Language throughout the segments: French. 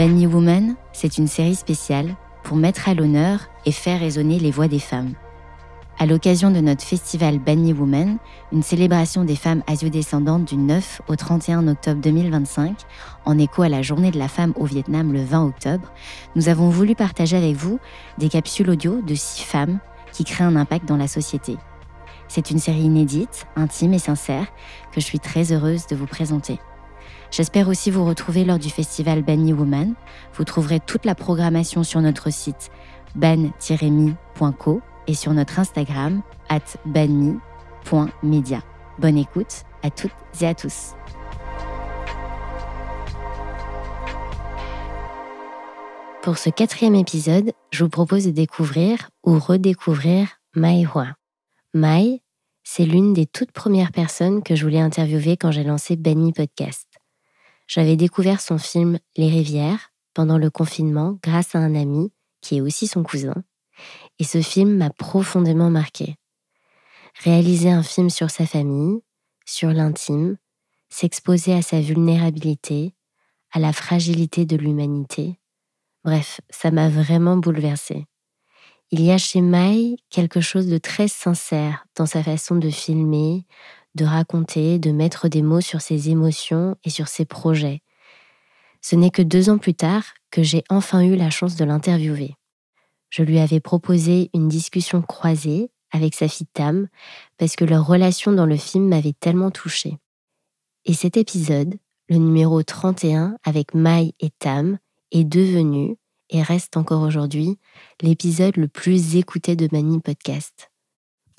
Banny Woman, c'est une série spéciale pour mettre à l'honneur et faire résonner les voix des femmes. À l'occasion de notre festival Banny Woman, une célébration des femmes asiodescendantes du 9 au 31 octobre 2025, en écho à la Journée de la femme au Vietnam le 20 octobre, nous avons voulu partager avec vous des capsules audio de 6 femmes qui créent un impact dans la société. C'est une série inédite, intime et sincère que je suis très heureuse de vous présenter. J'espère aussi vous retrouver lors du festival Banny Woman. Vous trouverez toute la programmation sur notre site ban-me.co et sur notre Instagram @banme.media. Bonne écoute à toutes et à tous. Pour ce 4e épisode, je vous propose de découvrir ou redécouvrir Mai Hoa. Mai, c'est l'une des toutes premières personnes que je voulais interviewer quand j'ai lancé Banny Podcast. J'avais découvert son film Les Rivières pendant le confinement grâce à un ami qui est aussi son cousin. Et ce film m'a profondément marquée. Réaliser un film sur sa famille, sur l'intime, s'exposer à sa vulnérabilité, à la fragilité de l'humanité. Bref, ça m'a vraiment bouleversée. Il y a chez Mai quelque chose de très sincère dans sa façon de filmer, de raconter, de mettre des mots sur ses émotions et sur ses projets. Ce n'est que 2 ans plus tard que j'ai enfin eu la chance de l'interviewer. Je lui avais proposé une discussion croisée avec sa fille Tam parce que leur relation dans le film m'avait tellement touchée. Et cet épisode, le numéro 31 avec Mai et Tam, est devenu, et reste encore aujourd'hui, l'épisode le plus écouté de Banny Podcast.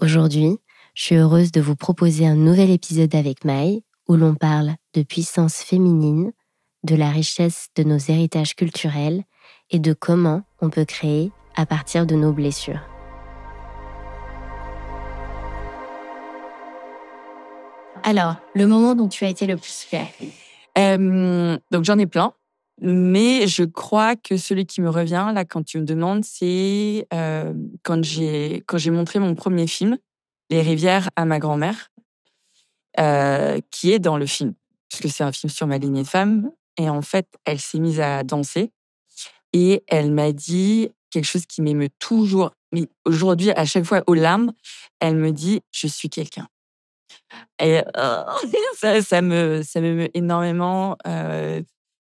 Aujourd'hui, je suis heureuse de vous proposer un nouvel épisode avec Mai où l'on parle de puissance féminine, de la richesse de nos héritages culturels et de comment on peut créer à partir de nos blessures. Alors, le moment dont tu as été le plus fière. Donc j'en ai plein, mais je crois que celui qui me revient là quand tu me demandes, c'est quand j'ai montré mon premier film, Les Rivières, à ma grand-mère, qui est dans le film, puisque c'est un film sur ma lignée de femme. Et en fait, elle s'est mise à danser et elle m'a dit quelque chose qui m'émeut toujours, mais aujourd'hui, à chaque fois aux larmes, elle me dit « Je suis quelqu'un ». Et ça m'émeut énormément.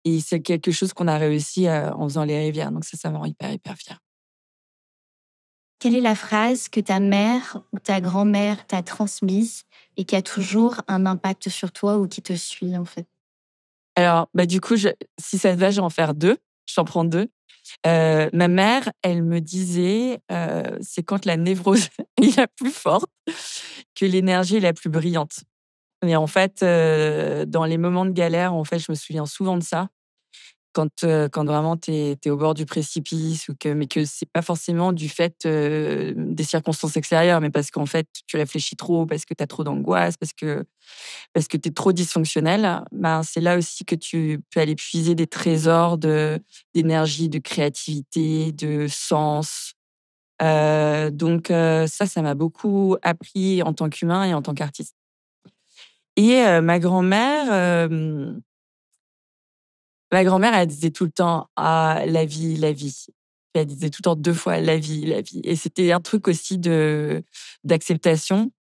Et c'est quelque chose qu'on a réussi en faisant Les Rivières. Donc ça me rend hyper, hyper fière. Quelle est la phrase que ta mère ou ta grand-mère t'a transmise et qui a toujours un impact sur toi ou qui te suit en fait? Alors, du coup, si ça te va, je vais en faire 2. Je t'en prends 2. Ma mère, elle me disait, c'est quand la névrose est la plus forte que l'énergie est la plus brillante. Et en fait, dans les moments de galère, en fait, je me souviens souvent de ça. Quand vraiment t'es au bord du précipice mais que c'est pas forcément du fait des circonstances extérieures, mais parce qu'en fait, tu réfléchis trop, parce que t'as trop d'angoisse, parce que t'es trop dysfonctionnel, c'est là aussi que tu peux aller puiser des trésors d'énergie, de créativité, de sens. Donc ça m'a beaucoup appris en tant qu'humain et en tant qu'artiste. Et ma grand-mère, elle disait tout le temps « Ah, la vie, la vie ». Elle disait tout le temps 2 fois « la vie, la vie ». Et c'était un truc aussi d'acceptation,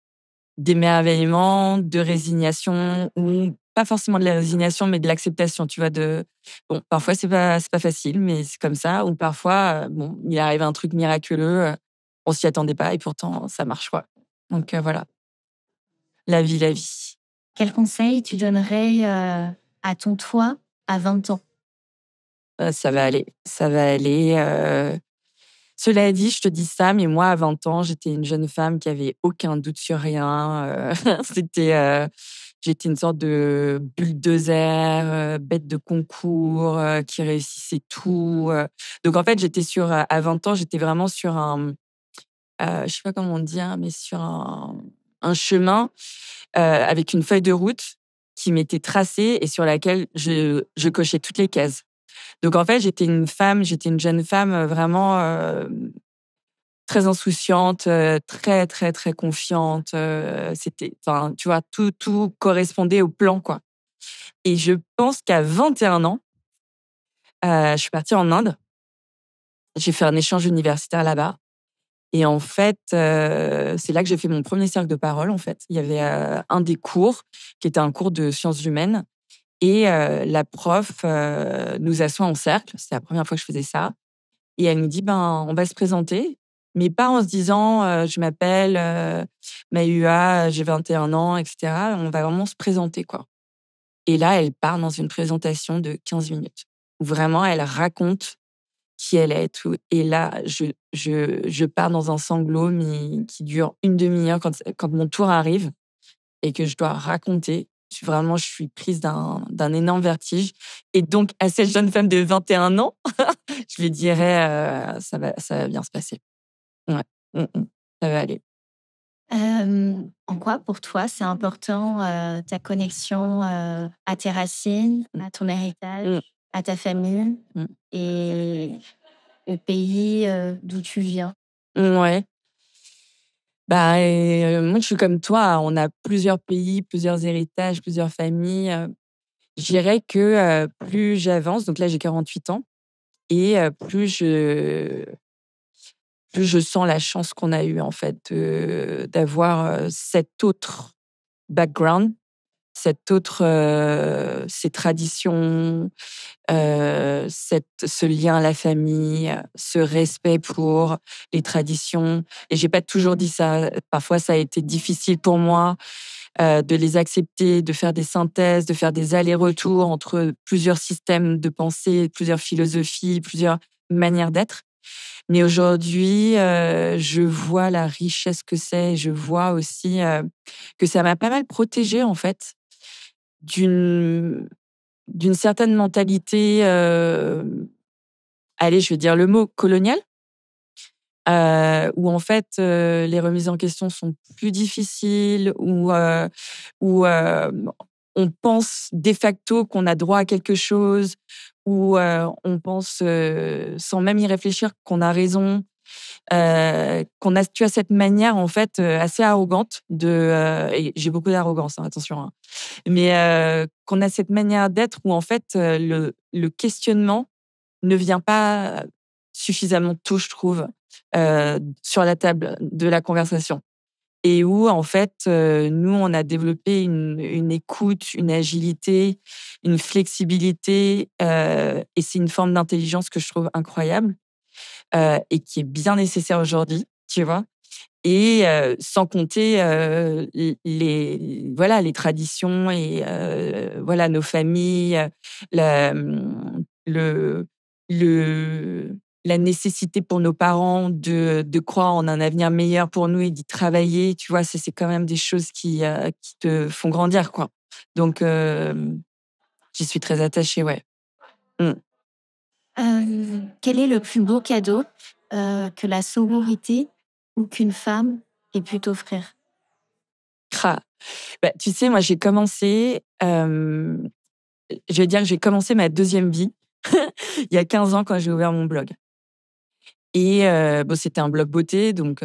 d'émerveillement, de résignation, ou pas forcément de la résignation, mais de l'acceptation, tu vois, bon, parfois c'est pas facile, mais c'est comme ça, ou parfois, bon, il arrive un truc miraculeux, on s'y attendait pas et pourtant ça marche, quoi. Donc voilà, la vie, la vie. Quel conseil tu donnerais à ton toi à 20 ans? Ça va aller, ça va aller. Cela dit, je te dis ça, mais moi, à 20 ans, j'étais une jeune femme qui avait aucun doute sur rien. J'étais une sorte de bulldozer, bête de concours, qui réussissait tout. Donc en fait, à 20 ans, j'étais vraiment sur je sais pas comment dire, mais sur un chemin avec une feuille de route qui m'était tracée et sur laquelle je cochais toutes les cases. Donc en fait, j'étais une jeune femme vraiment très insouciante, très, très, très confiante. Enfin, tu vois, tout correspondait au plan, quoi. Et je pense qu'à 21 ans, je suis partie en Inde. J'ai fait un échange universitaire là-bas. Et en fait, c'est là que j'ai fait mon premier cercle de parole, en fait. Il y avait un des cours qui était un cours de sciences humaines. Et la prof nous assoit en cercle. C'était la première fois que je faisais ça. Et elle nous dit, ben, on va se présenter, mais pas en se disant, je m'appelle Maïua, j'ai 21 ans, etc. On va vraiment se présenter, quoi. Et là, elle part dans une présentation de 15 minutes, où vraiment, elle raconte qui elle est et tout. Et là, je pars dans un sanglot, mais qui dure une demi-heure quand mon tour arrive et que je dois raconter. Je suis prise d'un énorme vertige. Et donc, à cette jeune femme de 21 ans, je lui dirais, ça va bien se passer. Ouais, ça va aller. En quoi, pour toi, c'est important, ta connexion, à tes racines, à ton héritage, Mmh. à ta famille Mmh. et au pays, d'où tu viens? Ouais. Bah, moi, je suis comme toi, on a plusieurs pays, plusieurs héritages, plusieurs familles. Je dirais que, plus j'avance, donc là, j'ai 48 ans et plus je sens la chance qu'on a eue, en fait, d'avoir, cet autre background, ces traditions, ce lien à la famille, ce respect pour les traditions. Et j'ai pas toujours dit ça. Parfois, ça a été difficile pour moi, de les accepter, de faire des synthèses, de faire des allers-retours entre plusieurs systèmes de pensée, plusieurs philosophies, plusieurs manières d'être. Mais aujourd'hui, je vois la richesse que c'est. Je vois aussi, que ça m'a pas mal protégée, en fait, d'une d'une certaine mentalité, allez, je vais dire le mot coloniale, où en fait, les remises en question sont plus difficiles, où on pense de facto qu'on a droit à quelque chose, où on pense, sans même y réfléchir, qu'on a raison. Qu'on a, tu as cette manière en fait, assez arrogante et j'ai beaucoup d'arrogance, hein, attention, hein. Mais qu'on a cette manière d'être où en fait, le questionnement ne vient pas suffisamment tôt, je trouve, sur la table de la conversation. Et où en fait, nous, on a développé une écoute, une agilité, une flexibilité, et c'est une forme d'intelligence que je trouve incroyable, et qui est bien nécessaire aujourd'hui, tu vois? Et sans compter, les traditions et voilà, nos familles, le le la nécessité pour nos parents de croire en un avenir meilleur pour nous et d'y travailler, tu vois? C'est quand même des choses qui te font grandir, quoi. Donc j'y suis très attachée, ouais. Mmh. Quel est le plus beau cadeau, que la sororité ou qu'une femme ait pu t'offrir? Ah! Bah, tu sais, moi, je vais dire que j'ai commencé ma deuxième vie il y a 15 ans quand j'ai ouvert mon blog. Et bon, c'était un blog beauté, donc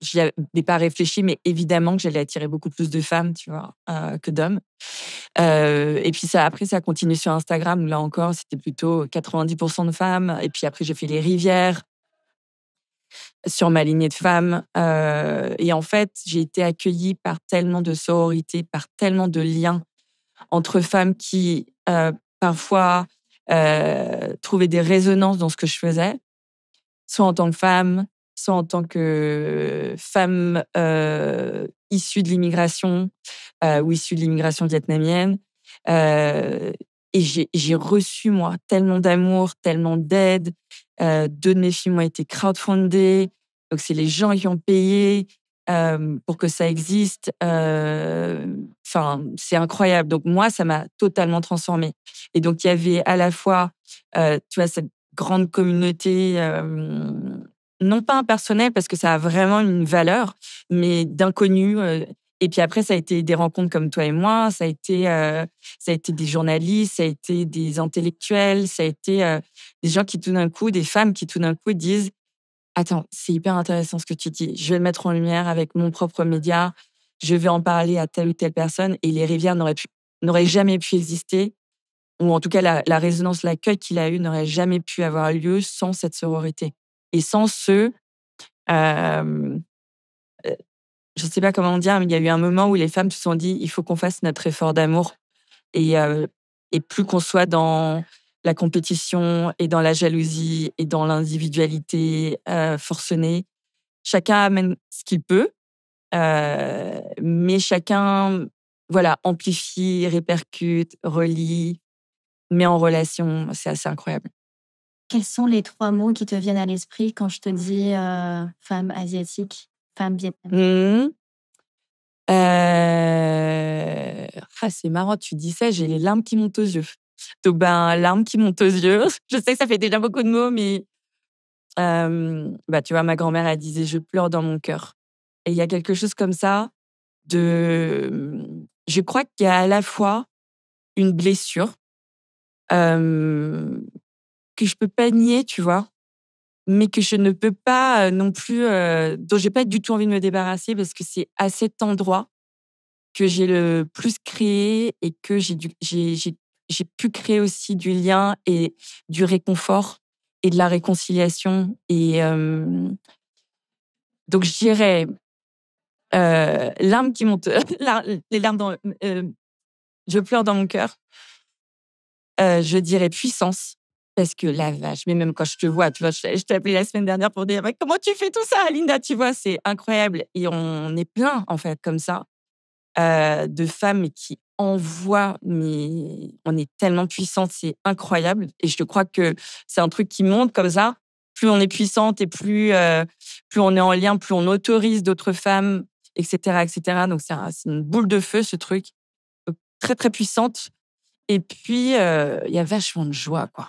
j'y avais pas réfléchi, mais évidemment que j'allais attirer beaucoup plus de femmes, tu vois, que d'hommes. Et puis après, ça a continué sur Instagram, où là encore, c'était plutôt 90 de femmes. Et puis après, j'ai fait les rivières sur ma lignée de femmes. Et en fait, j'ai été accueillie par tellement de sororité, par tellement de liens entre femmes qui, parfois, trouvaient des résonances dans ce que je faisais, soit en tant que femme, soit en tant que femme, issue de l'immigration, ou issue de l'immigration vietnamienne. Heu et j'ai reçu, moi, tellement d'amour, tellement d'aide. 2 de mes films ont été crowdfundés, donc c'est les gens qui ont payé, pour que ça existe. Enfin, c'est incroyable. Donc moi, ça m'a totalement transformée. Et donc il y avait à la fois, tu vois, cette grande communauté, non pas impersonnelle parce que ça a vraiment une valeur, mais d'inconnus, et puis après ça a été des rencontres comme toi et moi, ça a été des journalistes, ça a été des intellectuels, ça a été, des gens qui tout d'un coup des femmes qui tout d'un coup disent: «Attends, c'est hyper intéressant ce que tu dis, je vais le mettre en lumière avec mon propre média, je vais en parler à telle ou telle personne», et les rivières n'auraient jamais pu exister ou en tout cas la résonance, l'accueil qu'il a eu n'aurait jamais pu avoir lieu sans cette sororité. Et sans je ne sais pas comment dire, mais il y a eu un moment où les femmes se sont dit, il faut qu'on fasse notre effort d'amour. Et plus qu'on soit dans la compétition et dans la jalousie et dans l'individualité forcenée, chacun amène ce qu'il peut, mais chacun amplifie, répercute, relie, met en relation. C'est assez incroyable. Quels sont les 3 mots qui te viennent à l'esprit quand je te dis femme asiatique, femme vietnamienne? C'est marrant, tu dis ça, j'ai les larmes qui montent aux yeux. Donc, larmes qui montent aux yeux. Je sais que ça fait déjà beaucoup de mots, mais tu vois, ma grand-mère, elle disait « je pleure dans mon cœur ». Et il y a quelque chose comme ça je crois qu'il y a à la fois une blessure que je peux pas nier, tu vois, mais que je ne peux pas non plus, dont j'ai pas du tout envie de me débarrasser parce que c'est à cet endroit que j'ai le plus créé et que j'ai pu créer aussi du lien et du réconfort et de la réconciliation. Et donc, je dirais larmes qui montent, les larmes dans, je pleure dans mon cœur. Je dirais puissance. Parce que la vache, mais même quand je te vois, tu vois, je t'ai appelé la semaine dernière pour dire « Comment tu fais tout ça, Linda ?» Tu vois, c'est incroyable. Et on est plein, en fait, comme ça, de femmes qui envoient, mais on est tellement puissantes, c'est incroyable. Et je crois que c'est un truc qui monte comme ça. Plus on est puissante et plus on est en lien, plus on autorise d'autres femmes, etc., etc. Donc, c'est une boule de feu, ce truc. Très, très puissante. Et puis, il y a vachement de joie, quoi.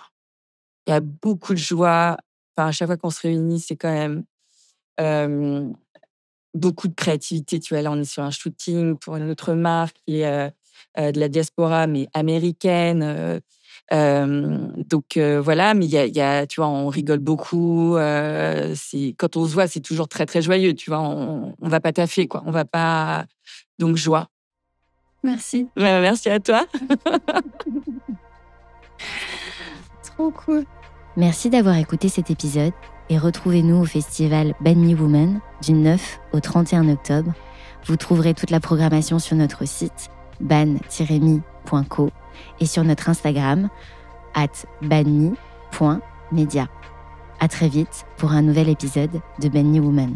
Il y a beaucoup de joie. Enfin, à chaque fois qu'on se réunit, c'est quand même beaucoup de créativité. Tu vois, là, on est sur un shooting pour une autre marque qui est de la diaspora, mais américaine. Donc, voilà. Mais il y a, tu vois, on rigole beaucoup. Quand on se voit, c'est toujours très, très joyeux. Tu vois, on va pas taffer, quoi. On va pas... Donc, joie. Merci. Merci à toi. Trop cool. Merci d'avoir écouté cet épisode et retrouvez-nous au festival Banh Mi Women du 9 au 31 octobre. Vous trouverez toute la programmation sur notre site ban-mi.co et sur notre Instagram @banmi.media. À très vite pour un nouvel épisode de Banh Mi Women.